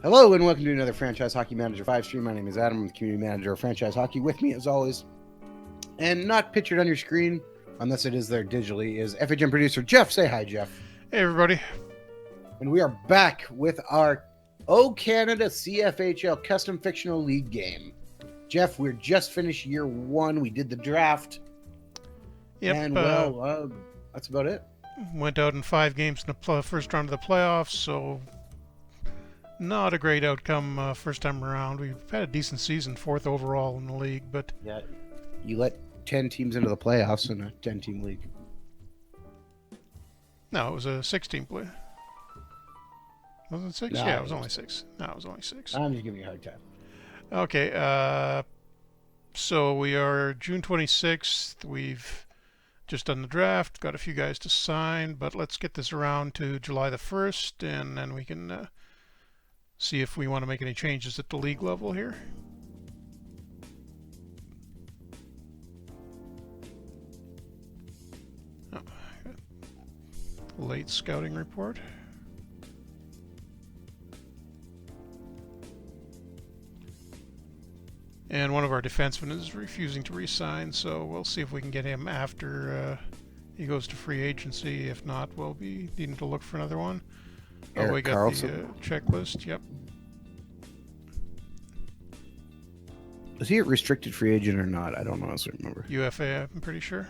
Hello and welcome to another Franchise Hockey Manager 5 stream. My name is Adam. I'm the Community Manager of Franchise Hockey. With me, as always, and not pictured on your screen, unless it is there digitally, is FHM producer Jeff. Say hi, Jeff. Hey, everybody. And we are back with our O Canada CFHL Custom Fictional League game. Jeff, we're just finished year one. We did the draft. Yep. And, that's about it. Went out in 5 games in the first round of the playoffs, so not a great outcome first time around. We've had a decent season, 4th overall in the league, but... Yeah, you let 10 teams into the playoffs in a 10-team league. No, it was a 6-team play. Wasn't it 6? No, Yeah, it was only 6. No, it was only 6. I'm just giving you a hard time. Okay, so we are June 26th. We've just done the draft, got a few guys to sign, but let's get this around to July the 1st, and then we can see if we want to make any changes at the league level here. Oh, late scouting report. And one of our defensemen is refusing to re-sign, so we'll see if we can get him after he goes to free agency. If not, we'll be needing to look for another one. Eric we got Carlson. the checklist. Yep. Is he a restricted free agent or not? I don't honestly remember. UFA, I'm pretty sure.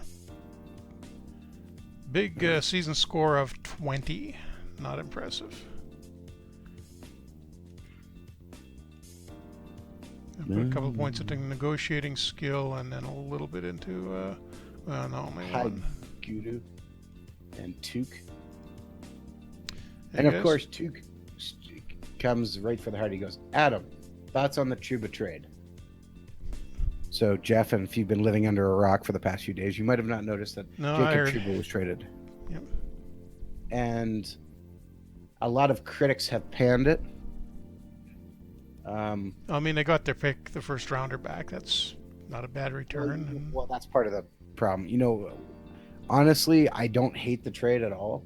Big season score of 20. Not impressive. I put a couple of points into negotiating skill, and then a little bit into, no, only one. Gudu and Tuke. Hey, and of guys. course, Tuke comes right for the heart. He goes, Adam, thoughts on the Chuba trade? So, Jeff, and if you've been living under a rock for the past few days, you might have not noticed that Jacob Chuba was traded. Yep. And a lot of critics have panned it. I mean, they got their pick, the first rounder back. That's not a bad return. Well, that's part of the problem. You know, honestly, I don't hate the trade at all.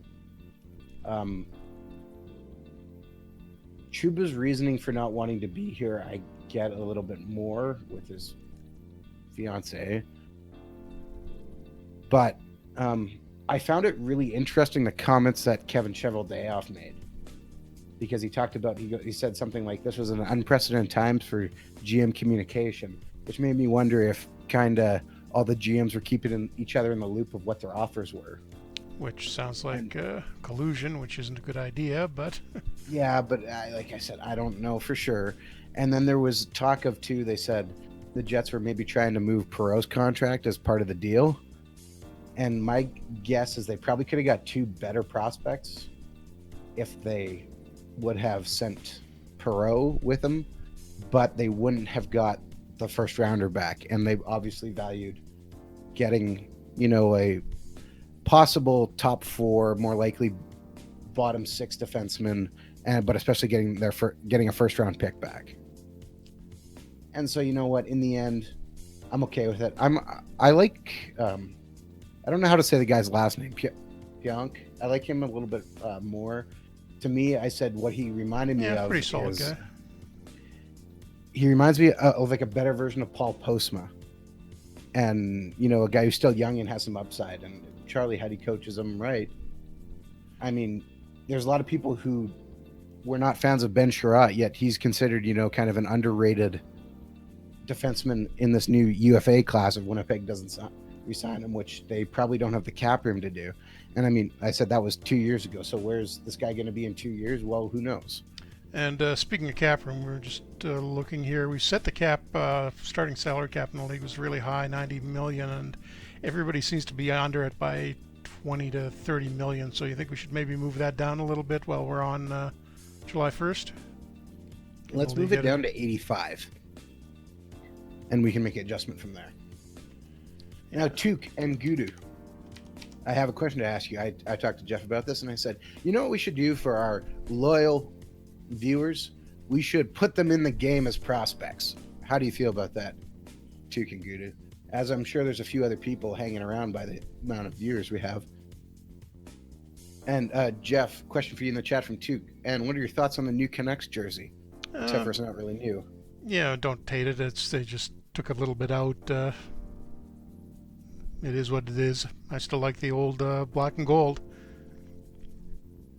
Chuba's reasoning for not wanting to be here, I get a little bit more with his fiance. But I found it really interesting, the comments that Kevin Cheveldayoff made. Because he talked about, he said something like, this was an unprecedented times for GM communication, which made me wonder if kind of all the GMs were keeping each other in the loop of what their offers were. Which sounds like collusion, which isn't a good idea, but... Yeah, but like I said, I don't know for sure. And then there was talk of, too, they said the Jets were maybe trying to move Perreault's contract as part of the deal. And my guess is they probably could have got 2 better prospects if they would have sent Perreault with them, but they wouldn't have got the first rounder back. And they obviously valued getting, you know, a possible top 4, more likely bottom 6 defenseman, but especially getting a first round pick back. And so, you know what, in the end, I'm okay with it. I like, I don't know how to say the guy's last name, Pionk. I like him a little bit more. To me, I said what he reminded me of. Pretty solid guy. He reminds me of like a better version of Paul Postma, and you know, a guy who's still young and has some upside. And Charlie Huddy coaches him right. I mean, there's a lot of people who were not fans of Ben Sherratt, yet he's considered, you know, kind of an underrated defenseman in this new UFA class if Winnipeg doesn't resign him, which they probably don't have the cap room to do. And I mean, I said that was 2 years ago. So where's this guy going to be in 2 years? Well, who knows? And speaking of cap room, we're just looking here. We set the cap, starting salary cap in the league was really high, 90 million, and everybody seems to be under it by 20 to 30 million. So you think we should maybe move that down a little bit while we're on July 1st? Let's move it down to 85. And we can make an adjustment from there. Yeah. Now, Tuke and Gudu. I have a question to ask you. I talked to Jeff about this, and I said, you know what we should do for our loyal viewers? We should put them in the game as prospects. How do you feel about that, Tuke and Gudu? As I'm sure there's a few other people hanging around by the amount of viewers we have. And Jeff, question for you in the chat from Tuke. And what are your thoughts on the new Canucks jersey? except for it's not really new. Yeah, don't hate it. They just took a little bit out. It is what it is. I still like the old black and gold.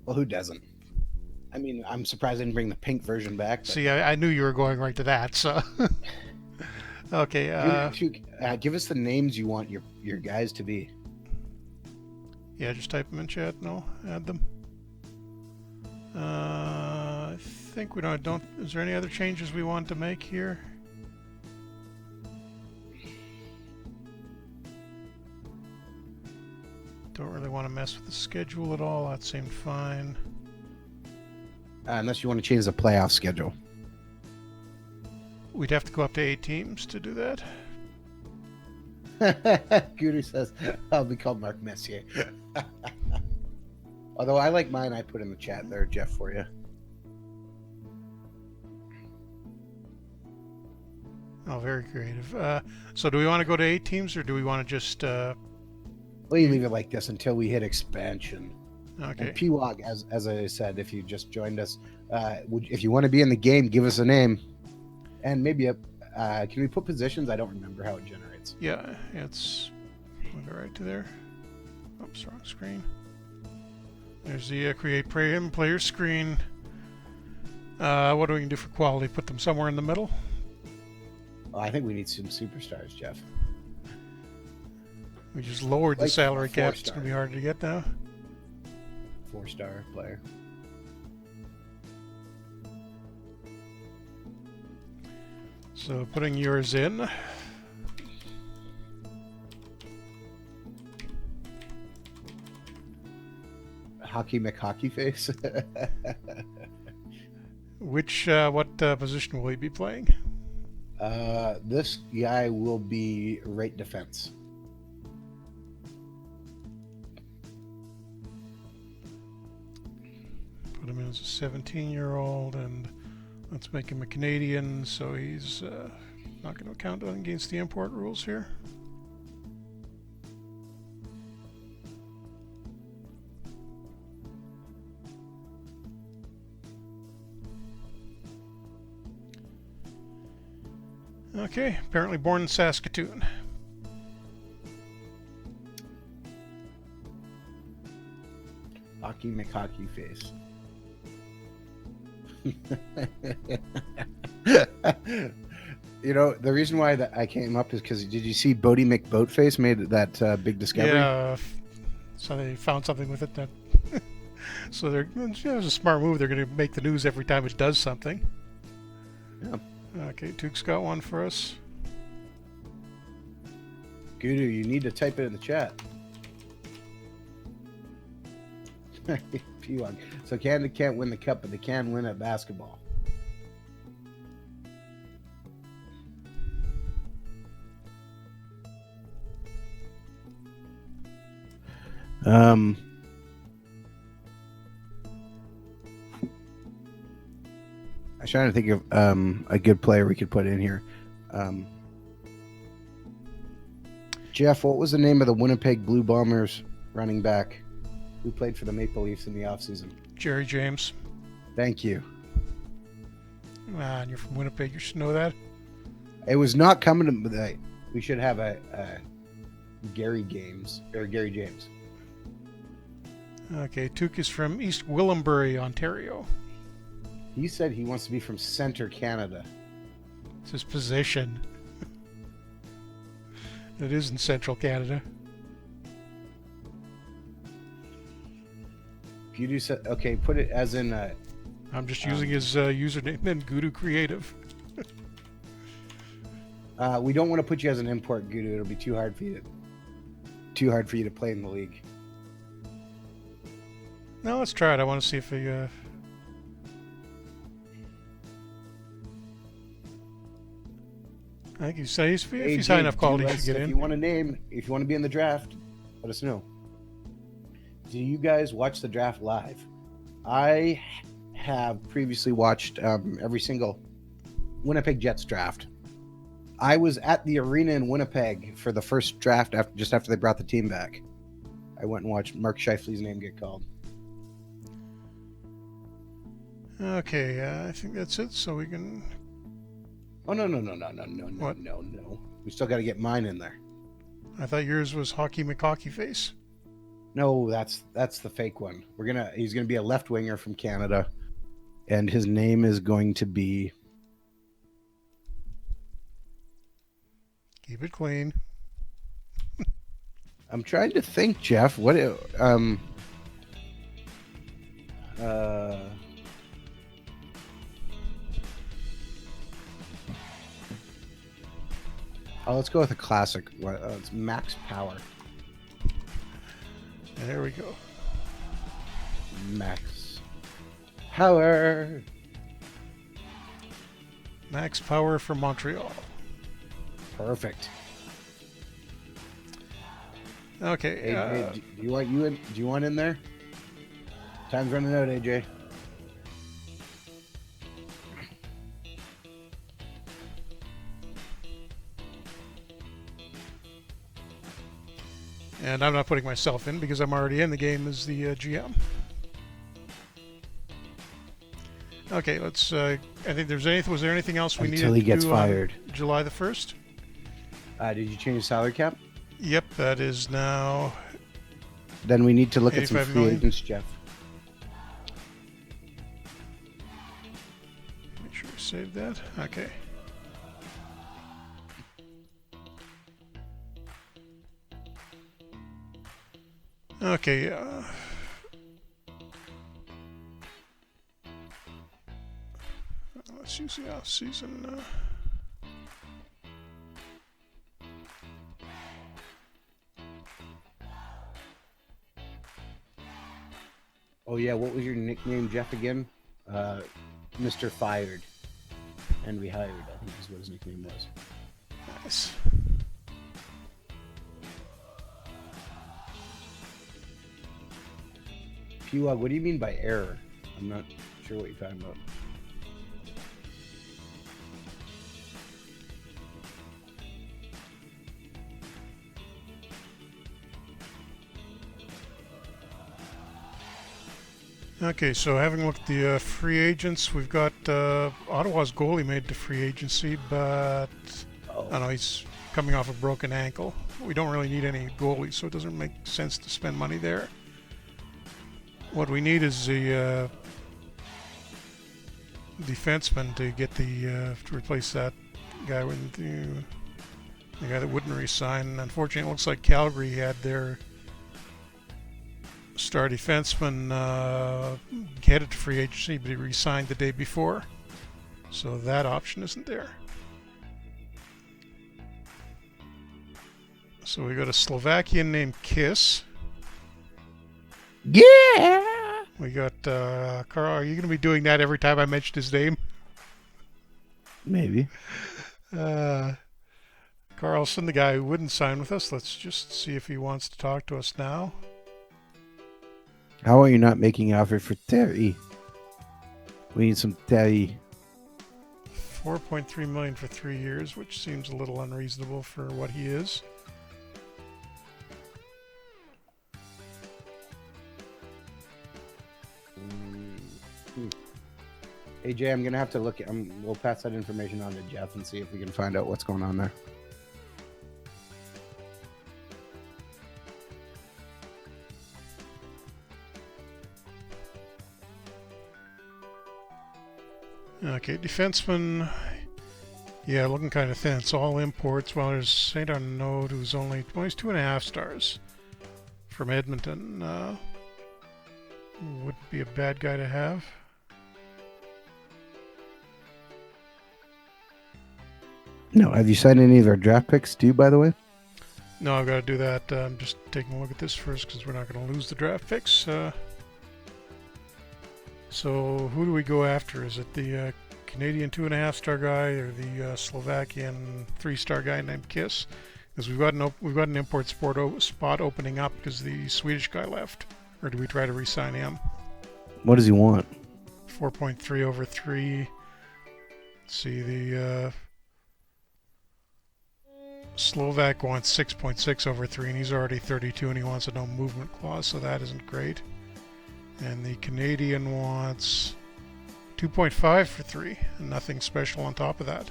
Well, who doesn't? I mean, I'm surprised I didn't bring the pink version back. But... See, I knew you were going right to that. So, okay. Give us the names you want your guys to be. Yeah, just type them in chat. No, add them. I think we don't. Is there any other changes we want to make here? Don't really want to mess with the schedule at all. That seemed fine. Unless you want to change the playoff schedule. We'd have to go up to 8 teams to do that. Guru says, I'll be called Mark Messier. Although I like mine, I put in the chat there, Jeff, for you. Oh, very creative. So do we want to go to 8 teams, or do we want to just... Well, you leave it like this until we hit expansion. Okay. And PWOG, as I said, if you just joined us, if you want to be in the game, give us a name. And maybe can we put positions? I don't remember how it generates. Yeah, it's... We'll go right to there. Oops, wrong screen. There's the create player screen. What do we do for quality? Put them somewhere in the middle? Oh, I think we need some superstars, Jeff. We just lowered the salary cap. It's going to be hard to get now. 4-star player. So putting yours in. Hockey McHockey face. What position will he be playing? This guy will be right defense. Put him in as a 17-year-old, and let's make him a Canadian, so he's not going to count against the import rules here. Okay, apparently born in Saskatoon. Hockey McHockey face. You know, the reason why that I came up is because did you see Bodie McBoatface made that big discovery? Yeah, so they found something with it. That so they're it was a smart move. They're going to make the news every time it does something. Yeah. Okay, Tuke's got one for us. Gudu, you need to type it in the chat. So Canada can't win the cup, but they can win at basketball. I was trying to think of a good player we could put in here. Jeff, what was the name of the Winnipeg Blue Bombers running back who played for the Maple Leafs in the offseason? Jerry James. Thank you. And you're from Winnipeg. You should know that. It was not coming to. We should have a Gary James. Okay, Tuke is from East Gwillimbury, Ontario. He said he wants to be from Center Canada. It's his position. It is in Central Canada. Gudu said, okay, put it as in. I'm just using his username and Gudu Creative. We don't want to put you as an import, Gudu. It'll be too hard for you to play in the league. No, let's try it. I want to see if he. I think he's if he's high enough quality, he should get in. If you want to be in the draft, let us know. Do you guys watch the draft live? I have previously watched every single Winnipeg Jets draft. I was at the arena in Winnipeg for the first draft just after they brought the team back. I went and watched Mark Scheifele's name get called. Okay, I think that's it. So we can. Oh no. What? No. We still got to get mine in there. I thought yours was Hockey McHockey Face. No, that's the fake one. He's gonna be a left winger from Canada, and his name is going to be. Keep it clean. I'm trying to think, Jeff. What? Oh, let's go with a classic. It's Max Power. There we go. Max Power. Max Power from Montreal. Perfect. Okay. Hey, do you want you in? Do you want in there? Time's running out, AJ. And I'm not putting myself in because I'm already in the game as the GM. Okay, let's. I think was there anything else we needed Until he to gets do fired. on July the 1st? Did you change the salary cap? Yep, that is now. Then we need to look at some 85 free million. agents, Jeff. Make sure we save that. Okay. Okay. Let's use the off-season. Oh yeah, what was your nickname, Jeff? Again, Mr. Fired, and we hired. I think is what his nickname was. Nice. P-Wog, what do you mean by error? I'm not sure what you're talking about. Okay, so having looked at the free agents, we've got Ottawa's goalie made to free agency, but I don't know, he's coming off a broken ankle. We don't really need any goalies, so it doesn't make sense to spend money there. What we need is the defenseman to get to replace that guy with the guy that wouldn't resign. Unfortunately, it looks like Calgary had their star defenseman headed to free agency, but he resigned the day before, so that option isn't there. So we got a Slovakian named Kiss. Yeah. We got Carl. Are you going to be doing that every time I mention his name? Maybe. Carlson, the guy who wouldn't sign with us. Let's just see if he wants to talk to us now. How are you not making an offer for Terry? We need some Terry. 4.3 million for 3 years, which seems a little unreasonable for what he is. AJ, I'm gonna have to look at. We'll pass that information on to Jeff and see if we can find out what's going on there. Okay, defenseman. Yeah, looking kind of thin. It's all imports. Well, there's Saint Arnaud, who's only he's 2.5 stars from Edmonton. Wouldn't be a bad guy to have. No, have you signed any of our draft picks too, by the way? No, I've got to do that. I'm just taking a look at this first because we're not going to lose the draft picks. So who do we go after? Is it the Canadian 2.5-star guy or the Slovakian 3-star guy named Kiss? Because we've got an import spot opening up because the Swedish guy left. Or do we try to re-sign him? What does he want? 4.3 over 3. Let's see, the Slovak wants 6.6 over 3, and he's already 32, and he wants a no movement clause, so that isn't great. And the Canadian wants 2.5 for 3, and nothing special on top of that.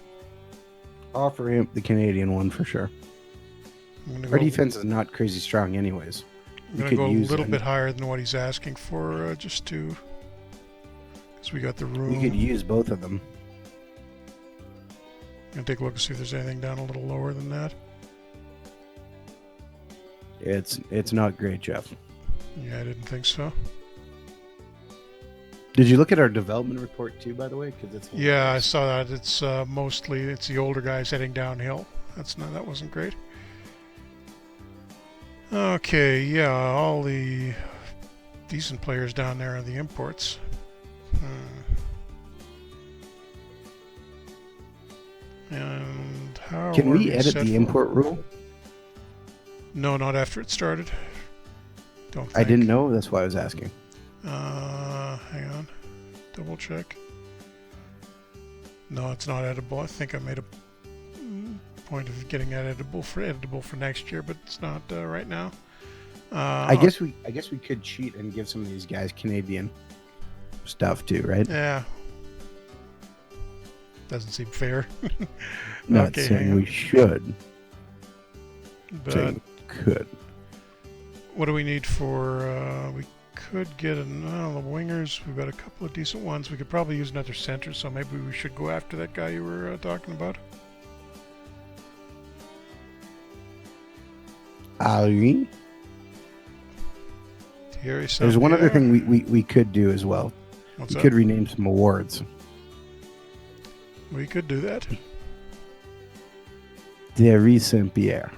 Offer him the Canadian one for sure. Our defense is not crazy strong, anyways. I'm going to go a little bit higher than what he's asking for, just to, because we got the room. We could use both of them. I'm going to take a look and see if there's anything down a little lower than that. It's not great, Jeff. Yeah, I didn't think so. Did you look at our development report too, by the way? Yeah, I saw that. It's mostly the older guys heading downhill. That wasn't great. Okay, yeah, all the decent players down there are the imports. And how can we edit the import rule? No, not after it started. Don't think. I didn't know. That's why I was asking. Hang on. Double check. No, it's not editable. I think I made a point of getting editable for next year, but it's not right now. I guess we could cheat and give some of these guys Canadian stuff too, right? Yeah. Doesn't seem fair. Not saying we should. But saying we could. What do we need for? We could get the wingers. We've got a couple of decent ones. We could probably use another center, so maybe we should go after that guy you were talking about. Ali. There's one other thing we could do as well. What's we that? Could rename some awards. We could do that. Thierry Saint-Pierre.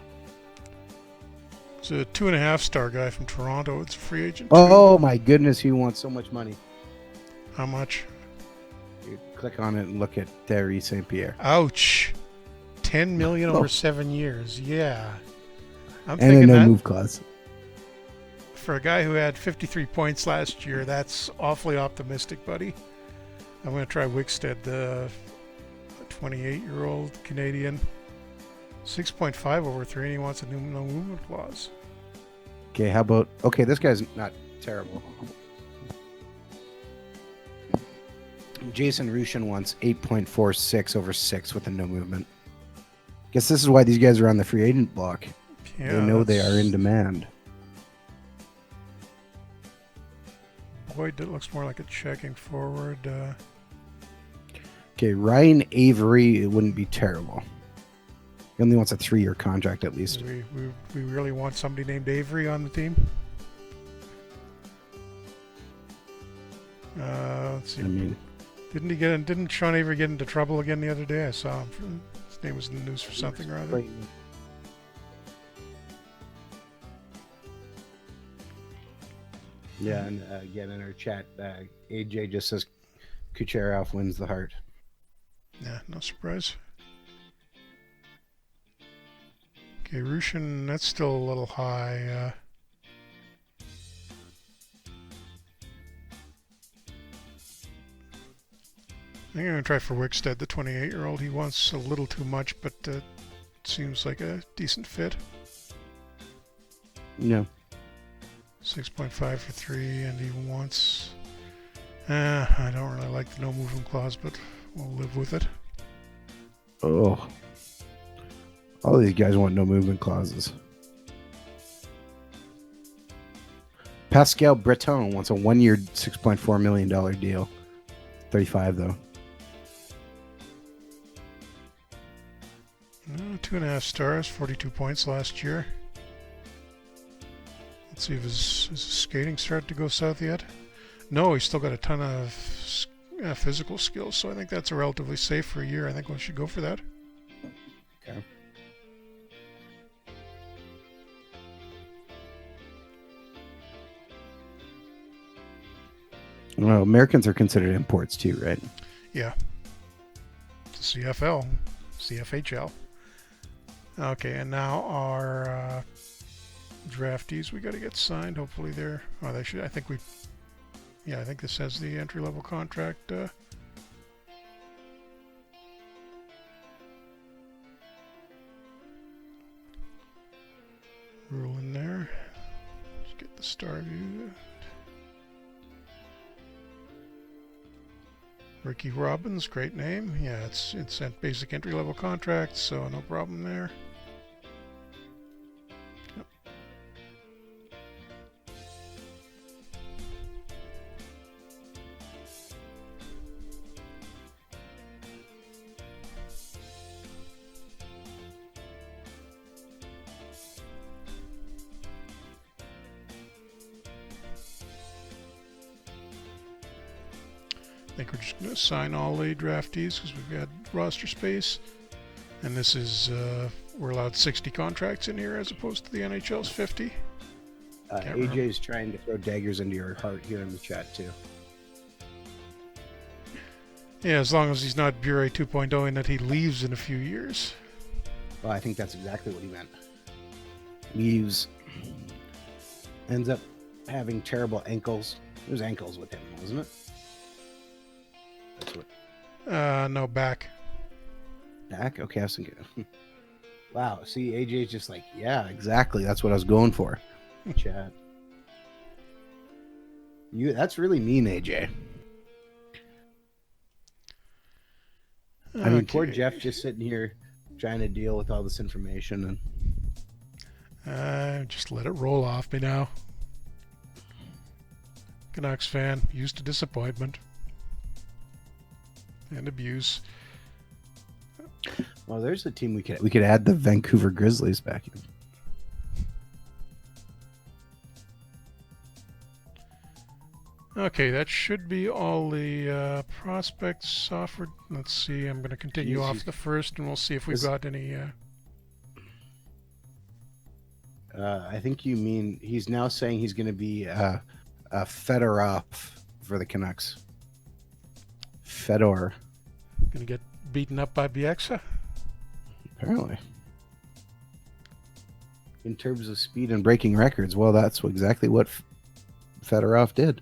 It's a 2.5-star guy from Toronto. It's a free agent. Oh my goodness, he wants so much money. How much? You click on it and look at Thierry Saint-Pierre. Ouch. 10 million over 7 years. Yeah. I'm and thinking a no that move clause. for a guy who had 53 points last year, that's awfully optimistic, buddy. I'm going to try Wickstead, the 28-year-old Canadian. 6.5 over 3, and he wants a no movement clause. Okay, how about... Okay, this guy's not terrible. Jason Rushin wants 8.46 over 6 with a no movement. Guess this is why these guys are on the free agent block. Yeah, they know they are in demand. Boyd, that looks more like a checking forward. Okay, Ryan Avery, it wouldn't be terrible. He only wants a 3-year contract at least. We really want somebody named Avery on the team? Let's see. I mean, didn't Sean Avery get into trouble again the other day? I saw him. His name was in the news for something or other. Yeah, and again in our chat, AJ just says Kucherov wins the heart. Yeah, no surprise. Okay, Rushin, that's still a little high. I think I'm going to try for Wickstead, the 28-year-old. He wants a little too much, but seems like a decent fit. Yeah. 6.5 for 3, and he wants... I don't really like the no movement clause, but we'll live with it. Oh. All these guys want no movement clauses. Pascal Breton wants a 1-year, $6.4 million deal. 35 though. 2.5 stars, 42 points last year. Let's see if his skating started to go south yet. No, he's still got a ton of physical skills, so I think that's a relatively safe for a year. I think we should go for that. Okay. Well, Americans are considered imports too, right? Yeah. It's the CFHL. Okay, and now our draftees, we got to get signed. Hopefully they're... Oh, they should... I think we... Yeah, I think this has the entry-level contract. Rule in there. Let's get the star view. Ricky Robbins, great name. Yeah, it's sent basic entry-level contracts, so no problem there. Yep. I think we're just going to assign all the draftees because we've got roster space. And this is, we're allowed 60 contracts in here as opposed to the NHL's 50. AJ's trying to throw daggers into your heart here in the chat, too. Yeah, as long as he's not Bure 2.0 and that he leaves in a few years. Well, I think that's exactly what he meant. Leaves. Ends up having terrible ankles. There's ankles with him, wasn't it? That's what. No, back. Back? Okay, I was thinking. Wow, see, AJ's just like, yeah, exactly. That's what I was going for. Chat. That's really mean, AJ. I mean, poor Jeff just sitting here trying to deal with all this information and just let it roll off me now. Canucks fan, used to disappointment and abuse. Well, there's a team we could add the Vancouver Grizzlies back in. Okay, that should be all the prospects offered. Let's see, I'm going to continue off the first and we'll see if we've got any... I think you mean he's now saying he's going to be Fedorov for the Canucks. Fedor. Going to get beaten up by Bieksa? Apparently. In terms of speed and breaking records, well, that's exactly what Fedorov did.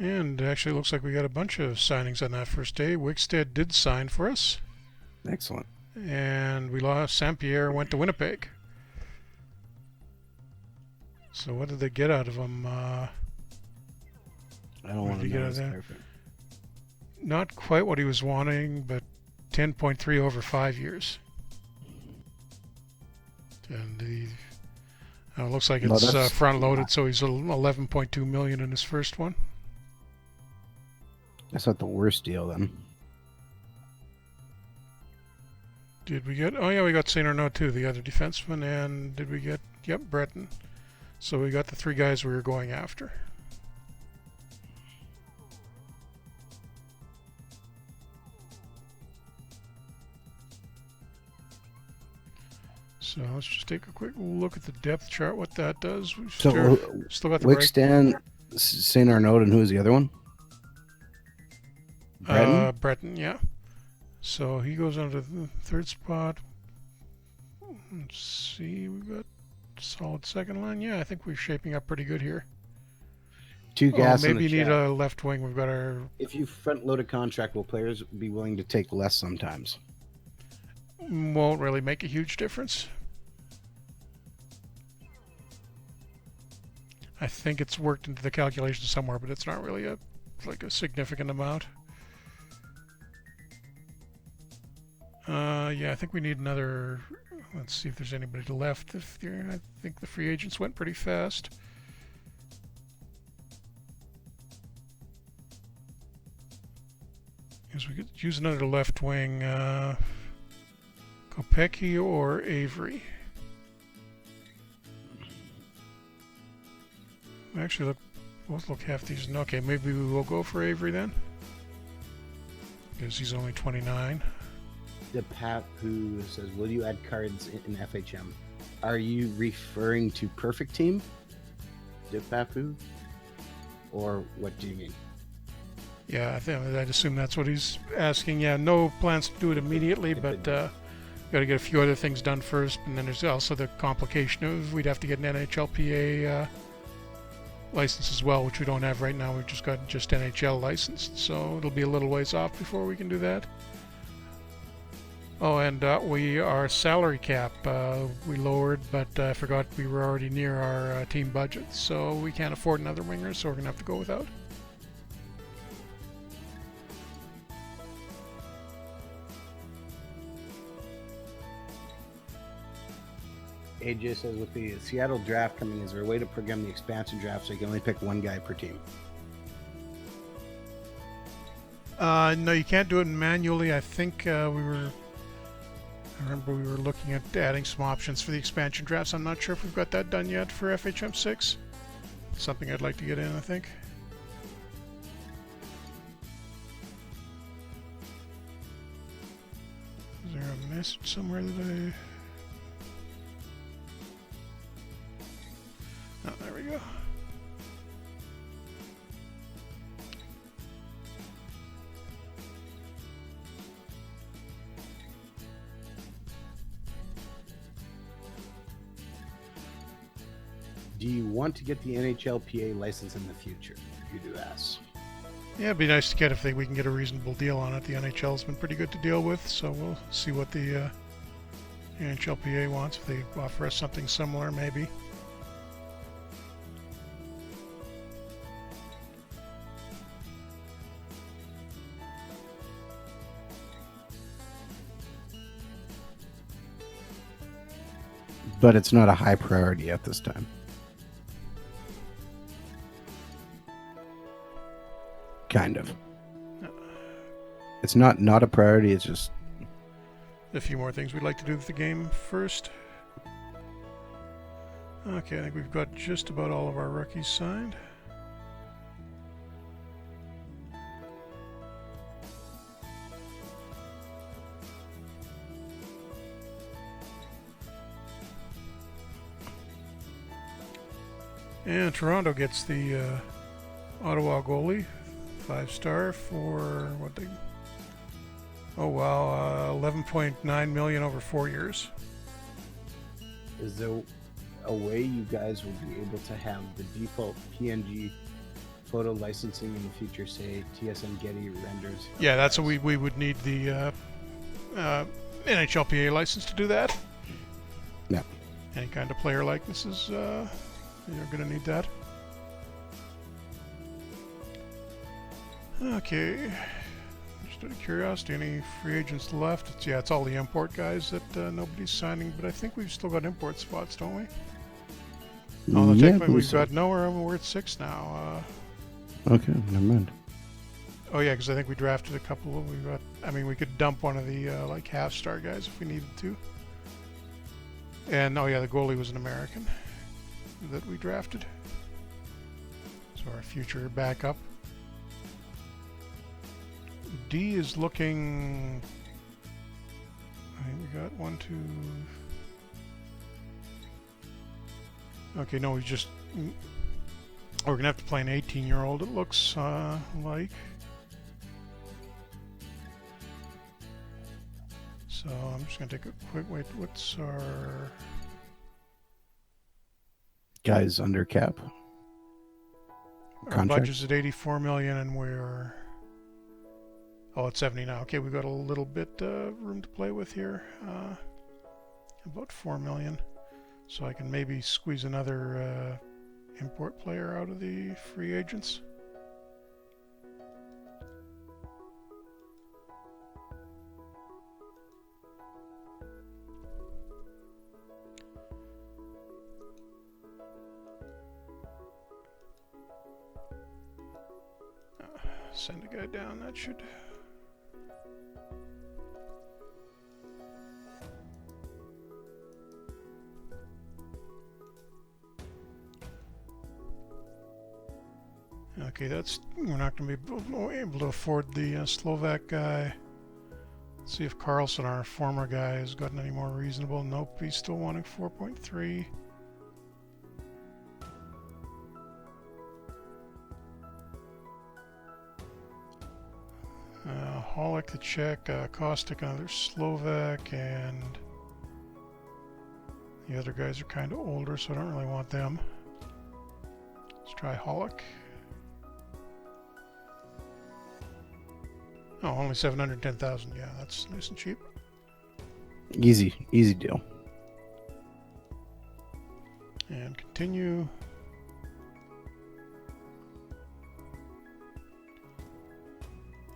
And it actually looks like we got a bunch of signings on that first day. Wickstead did sign for us. Excellent. And we lost Saint-Pierre, went to Winnipeg. So what did they get out of him? I don't want to get there. Not quite what he was wanting, but 10.3 over 5 years. And it looks like it's front-loaded, so he's 11.2 million in his first one. That's not the worst deal, then. Did we get... Oh, yeah, we got St. Arnaud, too, the other defenseman. And did we get... Yep, Breton. So we got the 3 guys we were going after. So let's just take a quick look at the depth chart, what that does. We've still got the Wickstead, St. Arnaud, and who's the other one? Breton? Breton, yeah. So he goes under the 3rd spot. Let's see, we've got solid second line. Yeah, I think we're shaping up pretty good here. 2 gas. Maybe you need a left wing. We've got our... If you front load a contract, will players be willing to take less sometimes? Won't really make a huge difference. I think it's worked into the calculation somewhere, but it's not really a significant amount. Yeah, I think we need another... Let's see if there's anybody left. I think the free agents went pretty fast. Because we could use another left wing. Kopecky or Avery. Actually, both look half decent. Okay, maybe we will go for Avery then. Because he's only 29. The Pap who says, will you add cards in FHM? Are you referring to Perfect Team? The Papu? Or what do you mean? Yeah, I'd assume that's what he's asking. Yeah, no plans to do it immediately, but got to get a few other things done first, and then there's also the complication of we'd have to get an NHLPA license as well, which we don't have right now. We've just got NHL licensed, so it'll be a little ways off before we can do that. Oh, and our salary cap we lowered, but I forgot we were already near our team budget, so we can't afford another winger, so we're gonna have to go without. AJ says, with the Seattle draft coming, is there a way to program the expansion draft so you can only pick one guy per team? No, you can't do it manually. I think I remember we were looking at adding some options for the expansion drafts. I'm not sure if we've got that done yet for FHM6. Something I'd like to get in, I think. Is there a message somewhere that I... Oh, there we go. Do you want to get the NHLPA license in the future? You do ask. Yeah, it'd be nice to get if we can get a reasonable deal on it. The NHL's been pretty good to deal with, so we'll see what the NHLPA wants. If they offer us something similar, maybe. But it's not a high priority at this time. Kind of. It's not a priority, it's just... A few more things we'd like to do with the game first. Okay, I think we've got just about all of our rookies signed. And Toronto gets the Ottawa goalie, 5-star for what they... Oh wow, 11.9 million over 4 years. Is there a way you guys will be able to have the default PNG photo licensing in the future, say TSN Getty renders? Yeah, that's what we would need the NHLPA license to do that. Yeah. Any kind of player likenesses, you're going to need that. Okay. Just out of curiosity, any free agents left? It's all the import guys that nobody's signing, but I think we've still got import spots, don't we? Oh, yeah, technically we've got nowhere. We're at 6 now. Okay, never mind. Oh yeah, because I think we drafted a couple. We could dump one of the like half-star guys if we needed to. And oh yeah, the goalie was an American that we drafted. So our future backup. D is looking... I think we got 1, 2... Okay, no, we just... We're going to have to play an 18-year-old, it looks like. So I'm just going to take a quick... Wait, what's our... Guys under cap. Our budget's at 84 million and we're... Oh, it's 70 now. Okay, we've got a little bit room to play with here. About 4 million. So I can maybe squeeze another import player out of the free agents. Send a guy down, that should... Okay, we're not going to be able to afford the Slovak guy. Let's see if Carlson, our former guy, has gotten any more reasonable. Nope, he's still wanting 4.3. Holic, the Czech, Kostic, another Slovak, and the other guys are kind of older, so I don't really want them. Let's try Holic. Oh, only 710,000. Yeah, that's nice and cheap. Easy deal. And continue.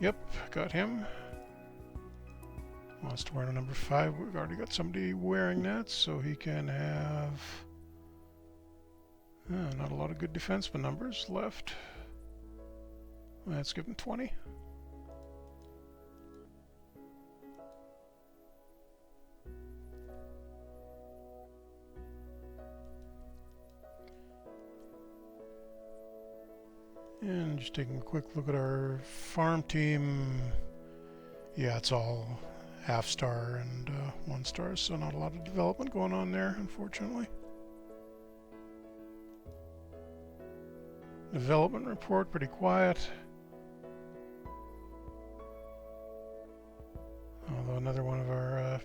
Yep, got him. Wants to wear a number 5. We've already got somebody wearing that, so he can have not a lot of good defenseman numbers left. Let's give him 20. And just taking a quick look at our farm team. Yeah, it's all half star and 1 star, so not a lot of development going on there, unfortunately. Development report, pretty quiet. Although another one of our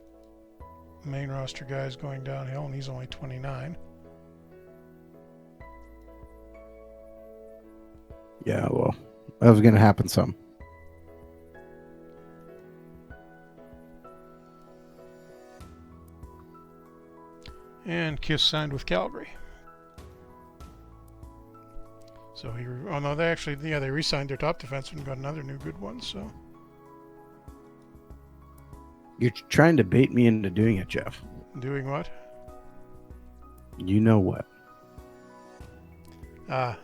main roster guys going downhill, and he's only 29. Yeah, well, that was going to happen some. And Kiss signed with Calgary. So he, oh no, they actually, yeah, they re-signed their top defenseman and got another new good one, so. You're trying to bait me into doing it, Jeff. Doing what? You know what? Yeah.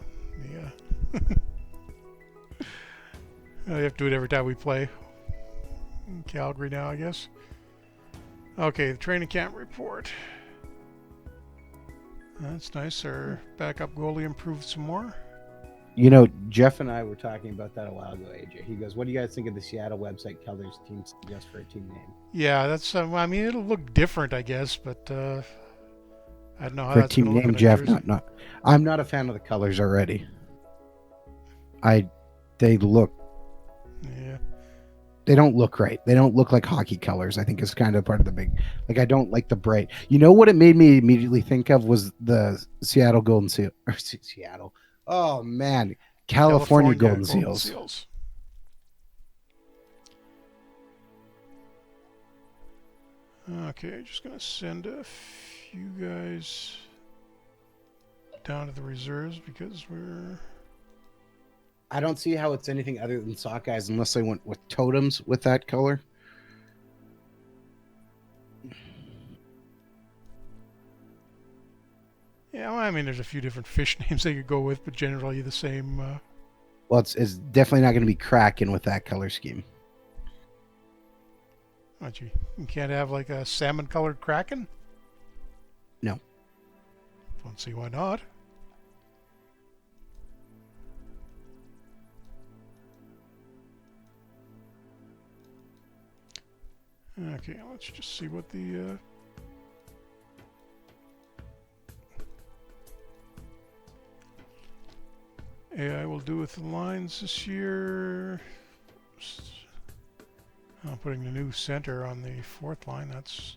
You have to do it every time we play. In Calgary now, I guess. Okay, the training camp report. That's nice. Our backup goalie improved some more. You know, Jeff and I were talking about that a while ago, AJ. He goes, what do you guys think of the Seattle website colors team suggest for a team name? Yeah, that's, I mean, it'll look different, I guess, but I don't know how For a that's team going to look name, Jeff, jersey. not. I'm not a fan of the colors already. They look. Yeah. They don't look right. They don't look like hockey colors. I think is kind of part of the big. Like, I don't like the bright. You know what it made me immediately think of was the Seattle Golden Seal. Or Seattle. Oh man, California Golden Seals. Okay, just gonna send a few guys down to the reserves because we're. I don't see how it's anything other than Sockeyes unless they went with totems with that color. Yeah, well, I mean, there's a few different fish names they could go with, but generally the same. Well, it's definitely not going to be Kraken with that color scheme. What, you can't have like a salmon-colored Kraken? No. Don't see why not. Okay, let's just see what the AI will do with the lines this year. Putting the new center on the 4th line, that's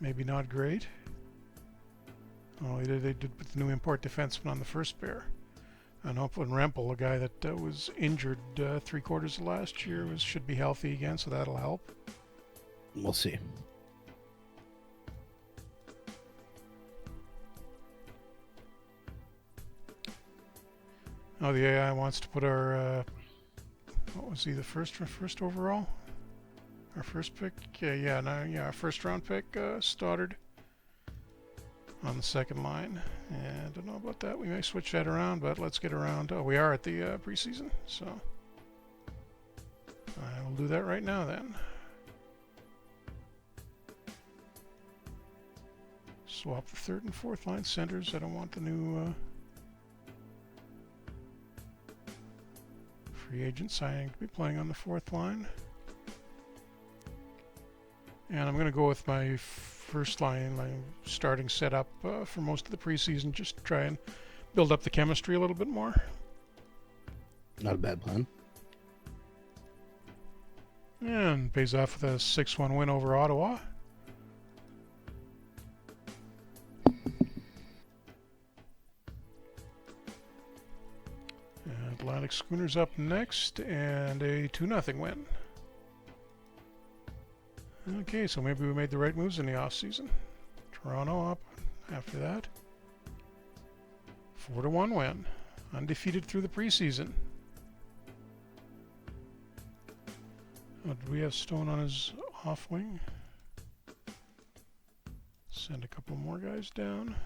maybe not great. Oh, they did put the new import defenseman on the first pair. And hopefully Rempel, a guy that was injured 3/4 of last year, should be healthy again, so that'll help. We'll see. Oh, the AI wants to put our what was he, the first overall? Our first pick? Our first round pick, Stoddard, on the 2nd line. And I don't know about that. We may switch that around, but let's get around. Oh, we are at the preseason, so I will do that right now then. Swap the 3rd and 4th line centers. I don't want the new free agent signing to be playing on the 4th line. And I'm going to go with my first line, my starting setup for most of the preseason, just to try and build up the chemistry a little bit more. Not a bad plan. And pays off with a 6-1 win over Ottawa. Atlantic Schooners up next, and a 2-0 win. Okay, so maybe we made the right moves in the off-season. Toronto up after that. 4-1 win. Undefeated through the preseason. Oh, do we have Stone on his off wing? Send a couple more guys down.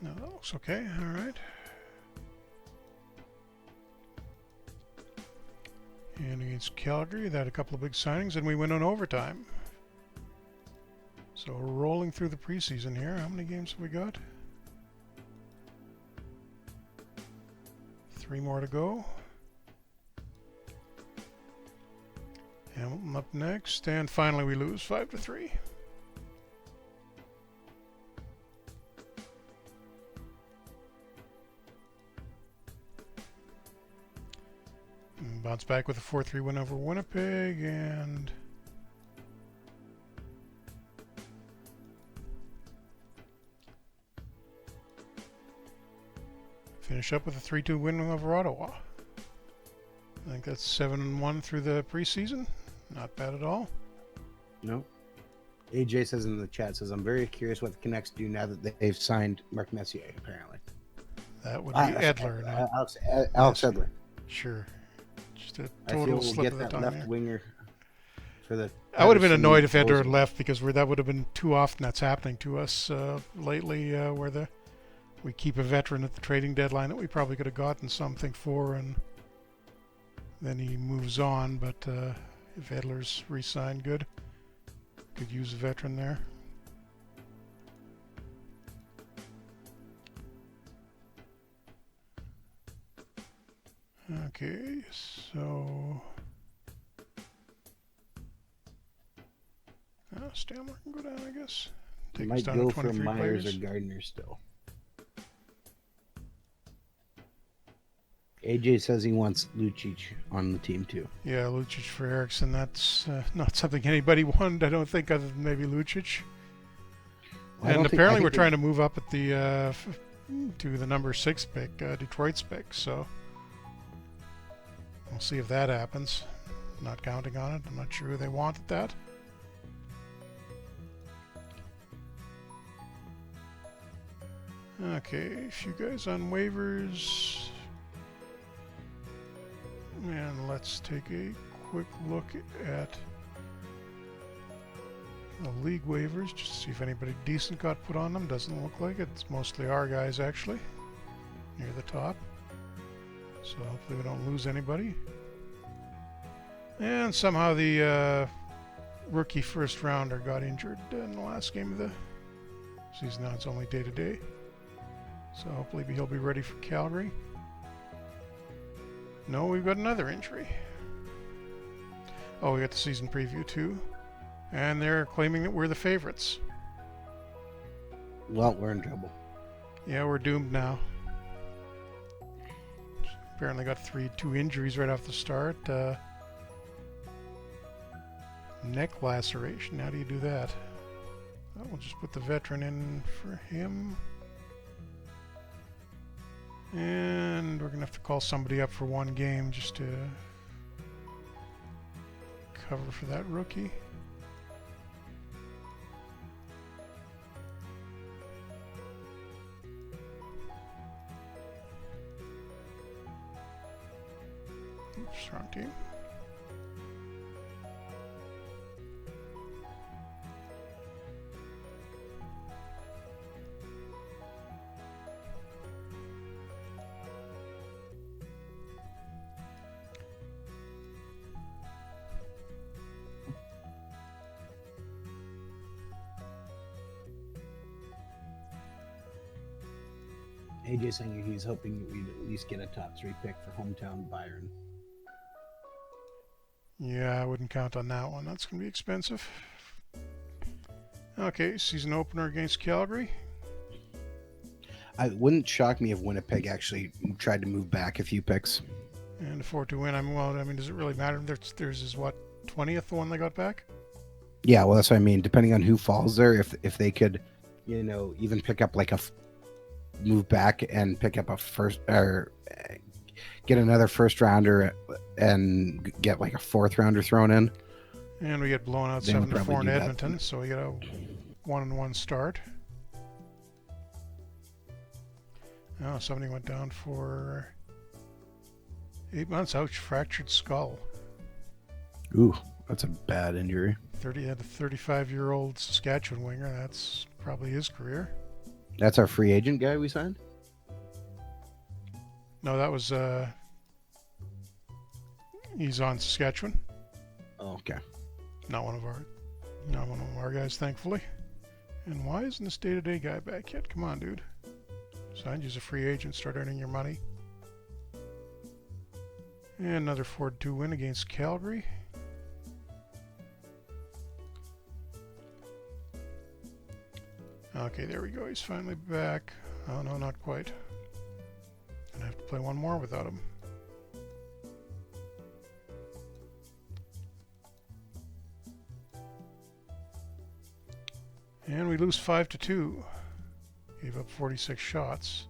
No, that looks okay. All right. And against Calgary, they had a couple of big signings, and we went on overtime. So we're rolling through the preseason here. How many games have we got? 3 more to go. Hamilton up next, and finally we lose 5-3. Bounce back with a 4-3 win over Winnipeg, and finish up with a 3-2 win over Ottawa. I think that's 7-1 through the preseason. Not bad at all. No. AJ says in the chat, says, I'm very curious what the Canucks do now that they've signed Mark Messier, apparently. That would be Edler. Alex Edler. Sure. Just a I feel total we'll slip get of the that tongue left there. winger for the... I would have been annoyed if Edler had left, because that would have been too often that's happening to us lately, where we keep a veteran at the trading deadline that we probably could have gotten something for, and then he moves on. But if Edler's re-signed, good. Could use a veteran there. Okay, so Stamler can go down, I guess. Take might go for Myers players. Or Gardner still. AJ says he wants Lucic on the team too. Yeah, Lucic for Eriksson. That's not something anybody wanted, I don't think, other than maybe Lucic. Well, and apparently we're trying to move up at the to the number 6 pick, Detroit's pick. So we'll see if that happens. Not counting on it. I'm not sure who they wanted that. Okay, a few guys on waivers. And let's take a quick look at the league waivers just to see if anybody decent got put on them. Doesn't look like it. It's mostly our guys, actually, near the top. So hopefully we don't lose anybody. And somehow the rookie first rounder got injured in the last game of the season. Now it's only day-to-day. So hopefully he'll be ready for Calgary. No, we've got another injury. Oh, we got the season preview too. And they're claiming that we're the favorites. Well, we're in trouble. Yeah, we're doomed now. Apparently got 2 injuries right off the start. Neck laceration. How do you do that? Well, we'll just put the veteran in for him. And we're going to have to call somebody up for 1 game just to cover for that rookie. Oops, wrong team. AJ saying he's hoping we'd at least get a top 3 pick for hometown Byron. Yeah, I wouldn't count on that one. That's going to be expensive. Okay, season opener against Calgary. It wouldn't shock me if Winnipeg actually tried to move back a few picks. And a 4-2 win. I mean, does it really matter? Theirs is what, 20th, the one they got back? Yeah, well, that's what I mean. Depending on who falls there, if they could, even pick up like move back and pick up a first or get another first rounder and get like a 4th rounder thrown in. And we get blown out 7-4 in Edmonton, so we get a 1-1 start. Oh, somebody went down for 8 months. Ouch, fractured skull. Ooh, that's a bad injury. The 35-year-old Saskatchewan winger. That's probably his career. That's our free agent guy we signed? No, that was he's on Saskatchewan. Oh, okay. Not one of our guys, thankfully. And why isn't this day-to-day guy back yet? Come on, dude. Signed you as a free agent, start earning your money. And another 4-2 win against Calgary. Okay, there we go. He's finally back. Oh, no, not quite. Gonna have to play one more without him. And we lose 5-2. Gave up 46 shots.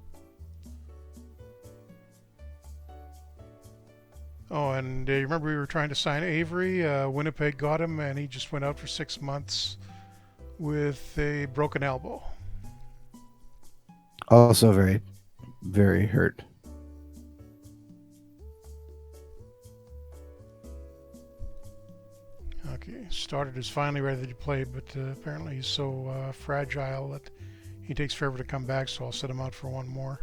Oh, and you remember we were trying to sign Avery? Winnipeg got him, and he just went out for 6 months with a broken elbow. Also very, very hurt. Okay, Stoddard is finally ready to play, but apparently he's so fragile that he takes forever to come back, so I'll set him out for one more.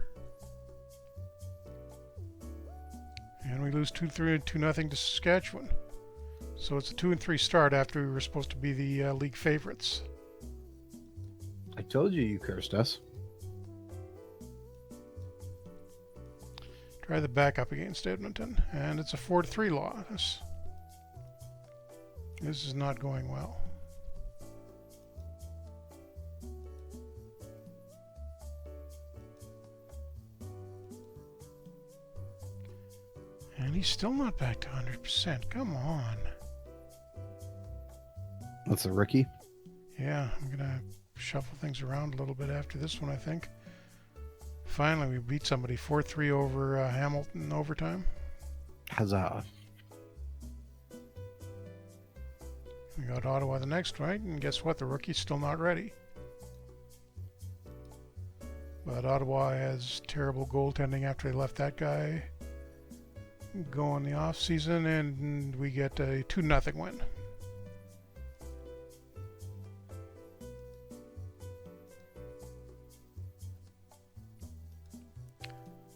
And we lose 2-0 to Saskatchewan. So it's a 2-3 start after we were supposed to be the league favorites. I told you cursed us. Try the backup against Edmonton, and it's a 4-3 loss. This is not going well. And he's still not back to 100%. Come on. That's a rookie? Yeah, I'm going to shuffle things around a little bit after this one, I think. Finally, we beat somebody 4-3 over Hamilton in overtime. Huzzah. We got Ottawa the next, right? And guess what? The rookie's still not ready. But Ottawa has terrible goaltending after they left that guy go in the off season, and we get a 2-0 win.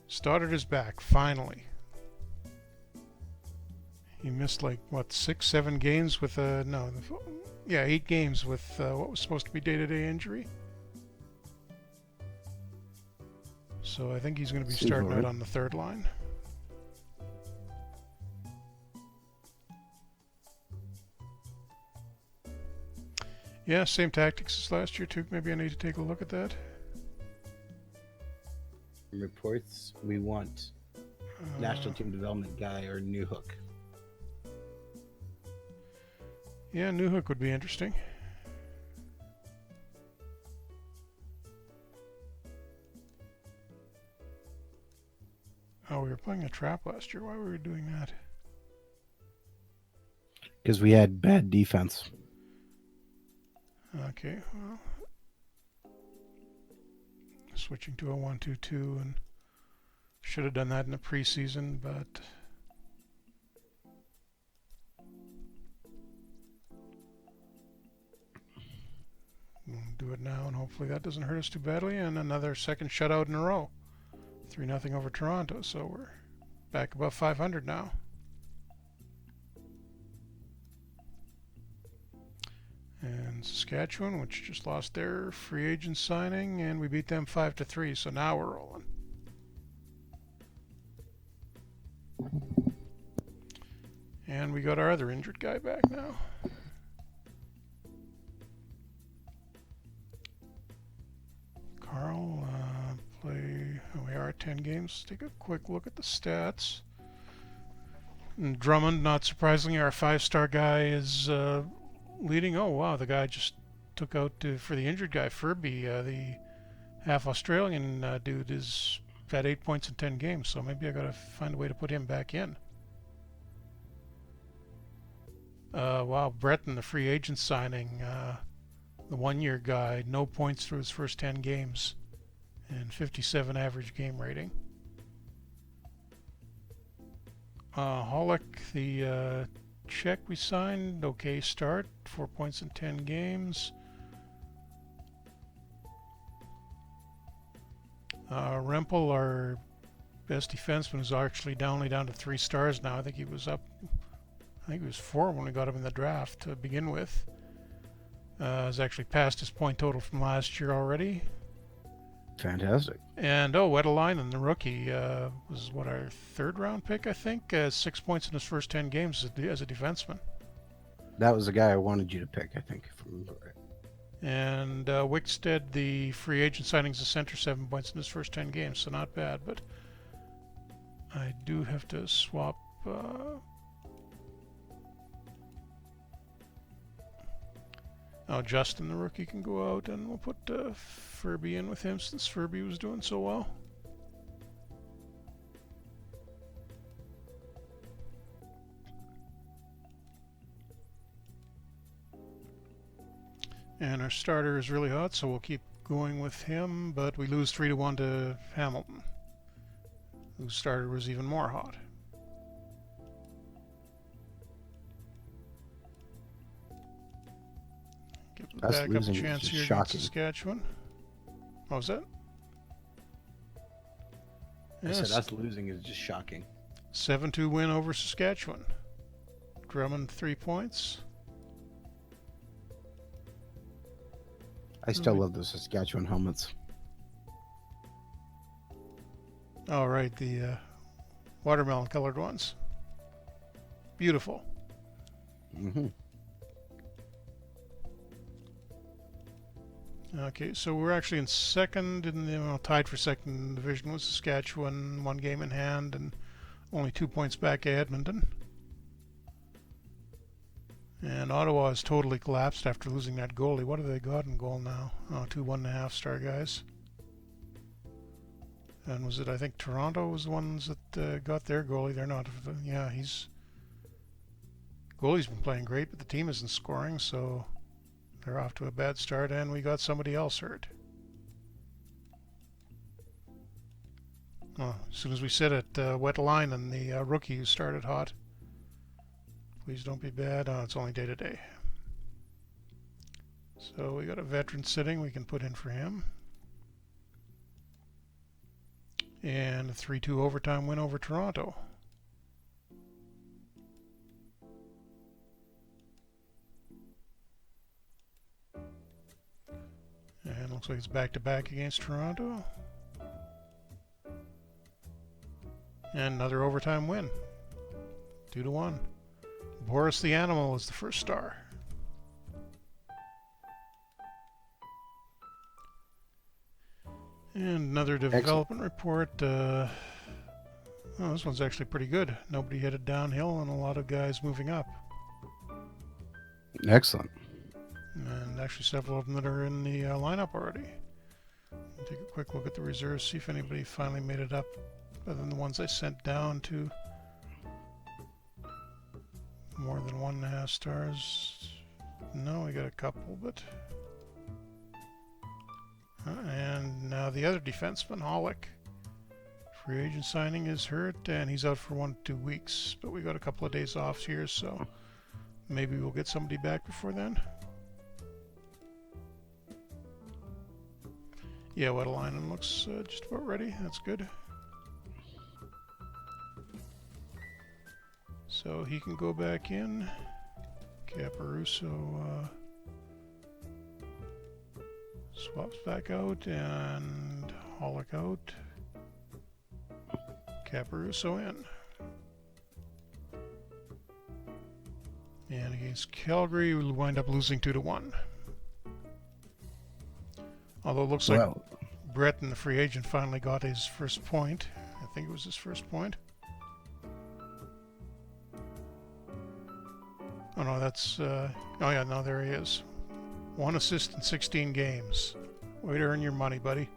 Stoddard is back, finally. He missed like, what, 6-7 games with no, 8 games with what was supposed to be day-to-day injury. So I think he's going to be starting out on the third line. Yeah, same tactics as last year too. Maybe I need to take a look at that. Reports, we want national team development guy or New Hook. Yeah, New Hook would be interesting. Oh, we were playing a trap last year. Why were we doing that? Because we had bad defense. Okay, well, switching to a 1-2-2, and should have done that in the preseason, but we'll do it now, and hopefully that doesn't hurt us too badly. And another second shutout in a row, 3-0 over Toronto. So we're back above 500 now. And Saskatchewan, which just lost their free agent signing, and we beat them 5-3. So now we're rolling. And we got our other injured guy back now. Carl, we are at 10 games. Take a quick look at the stats. And Drummond, not surprisingly, our 5-star guy is leading. Oh, wow, the guy just took out for the injured guy, Furby, the half Australian dude, is at 8 points in 10 games. So maybe I got to find a way to put him back in. Wow, Breton, the free agent signing, the 1-year guy, no points through his first 10 games and 57 average game rating. Hollick, the Czech we signed, okay start, 4 points in 10 games. Rempel, our best defenseman, is actually only down to 3 stars now. I think he was 4 when we got him in the draft to begin with. Has actually passed his point total from last year already. Fantastic. And Wetalainen, the rookie, was our 3rd round pick, I think. 6 points in his first 10 games as a defenseman. That was the guy I wanted you to pick, I think, if I remember right. And Wickstead, the free agent signing, as a center, 7 points in his first 10 games, so not bad. But I do have to swap. Justin, the rookie, can go out, and we'll put Furby in with him since Furby was doing so well. And our starter is really hot, so we'll keep going with him, but we lose 3-1 to Hamilton, whose starter was even more hot. Give the backup a chance here against Saskatchewan. What was that? I said us losing is just shocking. 7-2 win over Saskatchewan. Drummond 3 points. I still love those Saskatchewan helmets. Oh, right, the watermelon colored ones. Beautiful. Mm-hmm. Okay, so we're actually in second, and tied for second division with Saskatchewan, 1 game in hand, and only 2 points back at Edmonton. And Ottawa has totally collapsed after losing that goalie. What have they got in goal now? Oh, 2 1.5-star guys. And was it, I think Toronto was the ones that got their goalie. They're not, yeah, goalie's been playing great, but the team isn't scoring, so they're off to a bad start, and we got somebody else hurt. Oh, as soon as we said it, Wetalainen, the rookie who started hot. Please don't be bad. Oh, it's only day to day. So we got a veteran sitting we can put in for him. And a 3-2 overtime win over Toronto. And looks like it's back-to-back against Toronto. And another overtime win. 2-1. Boris the Animal is the first star. And another development report. Oh, this one's actually pretty good. Nobody headed downhill and a lot of guys moving up. Excellent. And actually several of them that are in the lineup already. Take a quick look at the reserves, see if anybody finally made it up other than the ones I sent down to more than 1.5 stars. No, we got a couple, but and now the other defenseman, Hollick, free agent signing, is hurt and he's out for 1 to 2 weeks, but we got a couple of days off here, so maybe we'll get somebody back before then. Yeah, Wetalainen looks just about ready. That's good. So he can go back in. Caparuso swaps back out, and Hollick out. Caparuso in. And against Calgary, we'll wind up losing 2-1. Although it looks like Brett and the free agent finally got his first point. I think it was his first point. Oh no, that's... oh yeah, no, there he is. 1 assist in 16 games. Way to earn your money, buddy.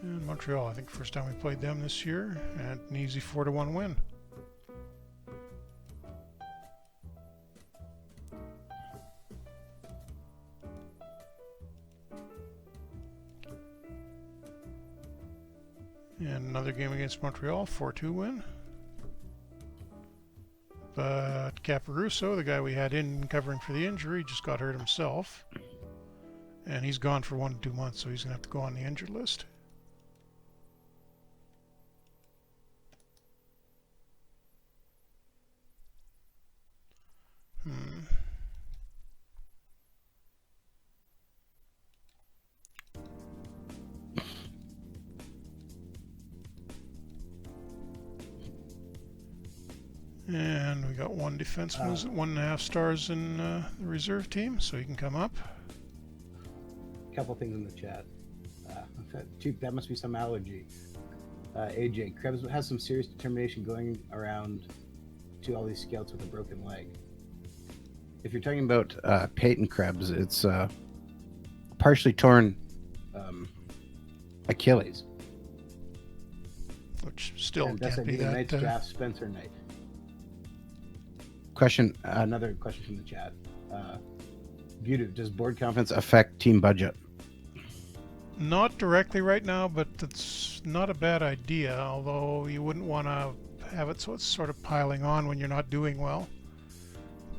And Montreal, I think first time we played them this year, and an easy 4-1 win. And another game against Montreal, 4-2 win. But Caparuso, the guy we had in covering for the injury, just got hurt himself. And he's gone for 1 to 2 months, so he's going to have to go on the injured list. And we got 1 defenseman, 1.5 stars in the reserve team, so he can come up. A couple things in the chat. That must be some allergy. AJ, Krebs has some serious determination going around to all these scouts with a broken leg. If you're talking about Peyton Krebs, it's partially torn Achilles. Which still can't be that... Knight's draft Spencer Knight. Another question from the chat. Budu, does board confidence affect team budget? Not directly right now, but it's not a bad idea, although you wouldn't want to have it so it's sort of piling on when you're not doing well.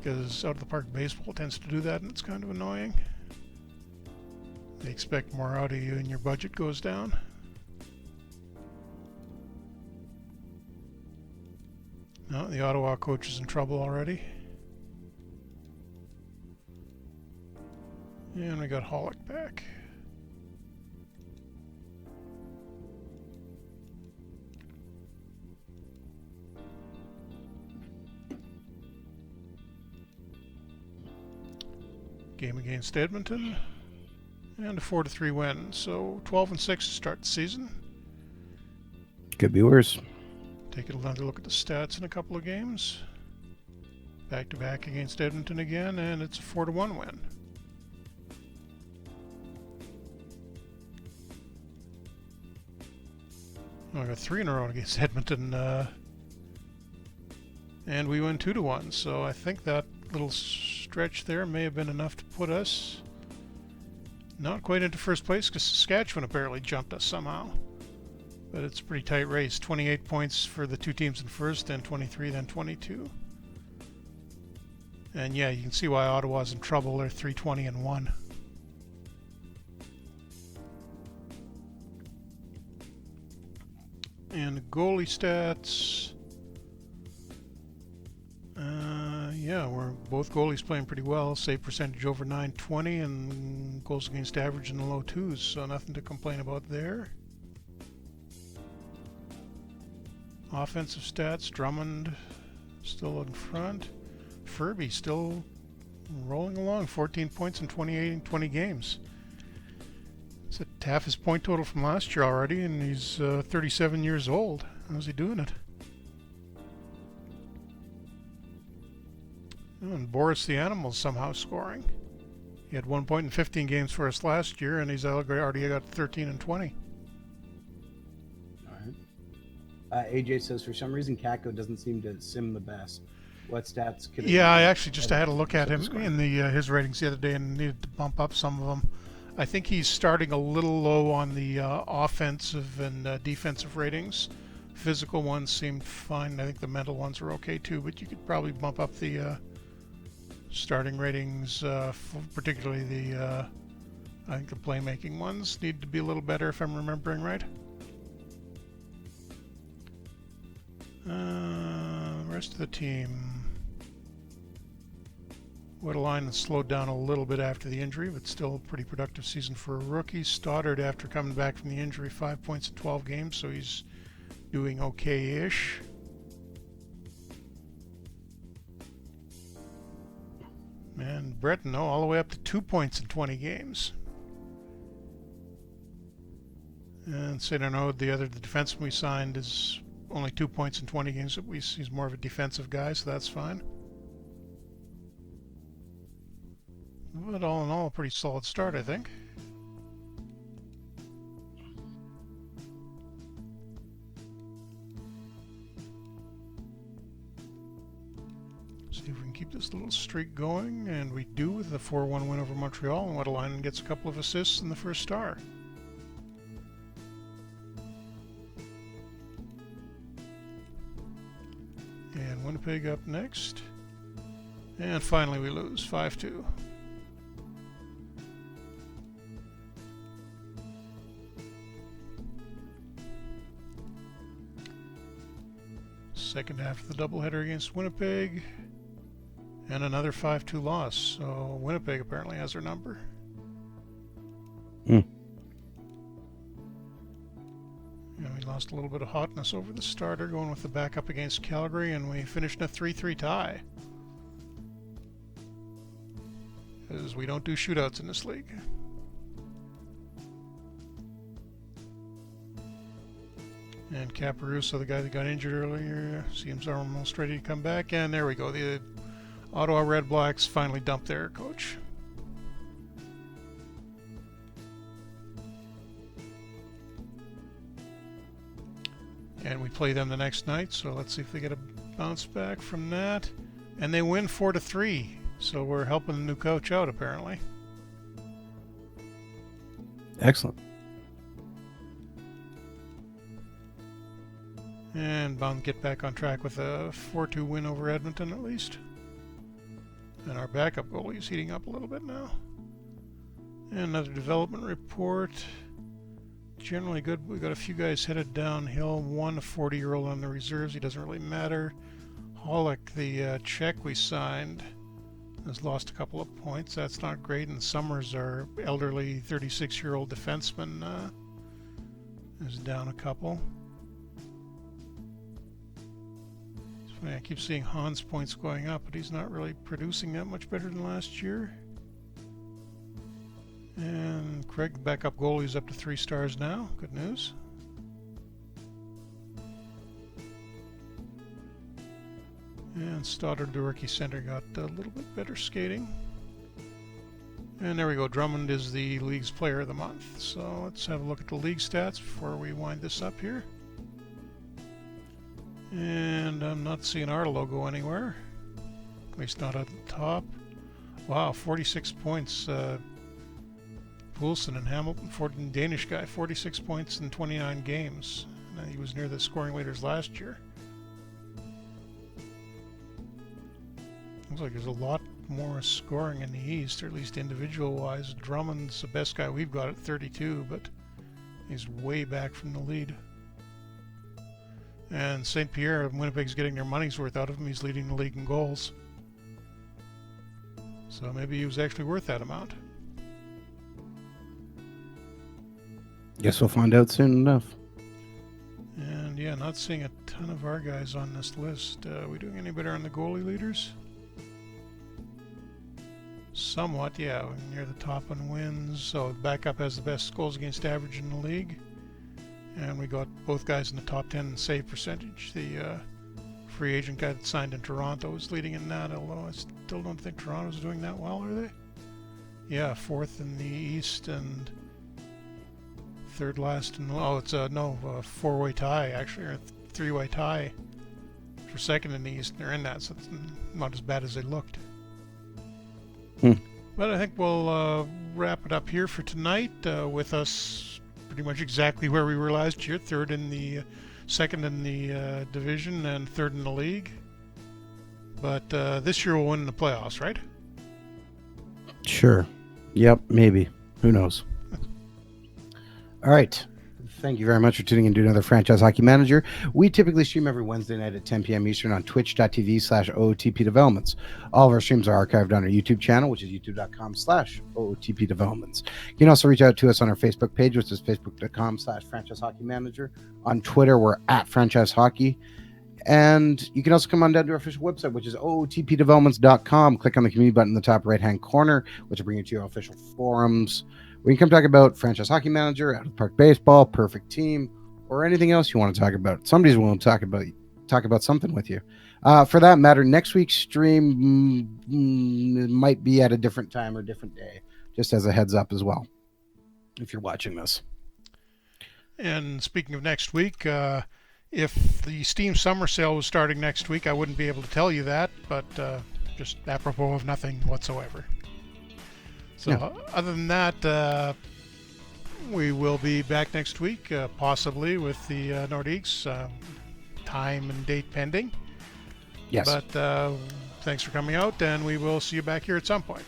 Because out of the park baseball tends to do that, and it's kind of annoying. They expect more out of you and your budget goes down. No, the Ottawa coach is in trouble already. And we got Hollick back. Game against Edmonton. And a 4-3 win. So 12-6 to start the season. Could be worse. Take another look at the stats in a couple of games. Back-to-back against Edmonton again, and it's a 4-1 win. Oh, I got 3 in a row against Edmonton, and we win 2-1. So I think that little stretch there may have been enough to put us not quite into first place, because Saskatchewan apparently jumped us somehow. But it's a pretty tight race. 28 points for the 2 teams in first, then 23, then 22. And yeah, you can see why Ottawa's in trouble. They're 3-20-1. And the goalie stats. Yeah, we're both goalies playing pretty well. Save percentage over .920 and goals against average in the low 2s, so nothing to complain about there. Offensive stats, Drummond still in front. Furby still rolling along, 14 points in 20 games. It's at half his point total from last year already, and he's 37 years old. How's he doing it? Oh, and Boris the Animal's somehow scoring. He had 1 point in 15 games for us last year, and he's already got 13 and 20. AJ says, for some reason, Kako doesn't seem to sim the best. What stats could... Yeah, I actually just had a look at him in the his ratings the other day and needed to bump up some of them. I think he's starting a little low on the offensive and defensive ratings. Physical ones seemed fine. I think the mental ones are okay too, but you could probably bump up the starting ratings, particularly the I think the playmaking ones need to be a little better if I'm remembering right. Rest of the team. Wettlein slowed down a little bit after the injury, but still a pretty productive season for a rookie. Stoddard, after coming back from the injury, 5 points in 12 games, so he's doing okay-ish. And Breton, all the way up to 2 points in 20 games. And St. Arnaud, the defenseman we signed, is only 2 points in 20 games. He's more of a defensive guy, so that's fine. But all in all, a pretty solid start, I think. See if we can keep this little streak going, and we do with the 4-1 win over Montreal, and Wettlein gets a couple of assists in the first star. And Winnipeg up next. And finally we lose 5-2. Second half of the doubleheader against Winnipeg. And another 5-2 loss. So Winnipeg apparently has our number. Hmm. And we lost a little bit of hotness over the starter, going with the backup against Calgary, and we finished in a 3-3 tie. Because we don't do shootouts in this league. And Caparuso, the guy that got injured earlier, seems almost ready to come back. And there we go. The Ottawa Red Blacks finally dumped their coach. And we play them the next night, so let's see if they get a bounce back from that. And they win 4-3, so we're helping the new coach out, apparently. Excellent. And bound to get back on track with a 4-2 win over Edmonton, at least. And our backup goalie is heating up a little bit now. And another development report. Generally good. We've got a few guys headed downhill. One, a 40-year-old on the reserves. He doesn't really matter. Hollick, the Czech we signed, has lost a couple of points. That's not great. And Summers, our elderly 36-year-old defenseman, is down a couple. It's funny, I keep seeing Hans' points going up, but he's not really producing that much better than last year. And Craig, the backup goalie, is up to 3 stars now. Good news. And Stoddard, the rookie center, got a little bit better skating. And there we go. Drummond is the league's player of the month. So let's have a look at the league stats before we wind this up here. And I'm not seeing our logo anywhere. At least not at the top. Wow, 46 points. Poulsen and Hamilton, Danish guy, 46 points in 29 games. He was near the scoring leaders last year. Looks like there's a lot more scoring in the East, or at least individual-wise. Drummond's the best guy we've got at 32, but he's way back from the lead. And St. Pierre, Winnipeg's getting their money's worth out of him. He's leading the league in goals. So maybe he was actually worth that amount. Guess we'll find out soon enough. And yeah, not seeing a ton of our guys on this list. Are we doing any better on the goalie leaders? Somewhat, yeah. We're near the top on wins. So backup has the best goals against average in the league. And we got both guys in the top 10 in save percentage. The free agent guy that signed in Toronto is leading in that, although I still don't think Toronto's doing that well, are they? Yeah, 4th in the East and 3rd last in, it's a 4-way tie actually, or a 3-way tie for 2nd in the East. They're in that, so it's not as bad as they looked. But I think we'll wrap it up here for tonight, with us pretty much exactly where we were last year, 2nd in the 2nd in the division and 3rd in the league. But this year we'll win the playoffs, right? Sure. Yep, maybe. Who knows? All right. Thank you very much for tuning in to another Franchise Hockey Manager. We typically stream every Wednesday night at 10 p.m. Eastern on twitch.tv/OOTP Developments. All of our streams are archived on our YouTube channel, which is youtube.com/OOTP Developments. You can also reach out to us on our Facebook page, which is facebook.com/Franchise Hockey Manager. On Twitter, we're at Franchise Hockey. And you can also come on down to our official website, which is ootpdevelopments.com. Click on the community button in the top right-hand corner, which will bring you to your official forums, where you can come talk about Franchise Hockey Manager, Out of Park Baseball, Perfect Team, or anything else you want to talk about. Somebody's willing to talk about something with you. For that matter, next week's stream might be at a different time or different day, just as a heads up as well, if you're watching this. And speaking of next week, if the Steam Summer Sale was starting next week, I wouldn't be able to tell you that, but just apropos of nothing whatsoever. So Yeah. Other than that, we will be back next week, possibly with the Nordiques, time and date pending. Yes. But thanks for coming out, and we will see you back here at some point.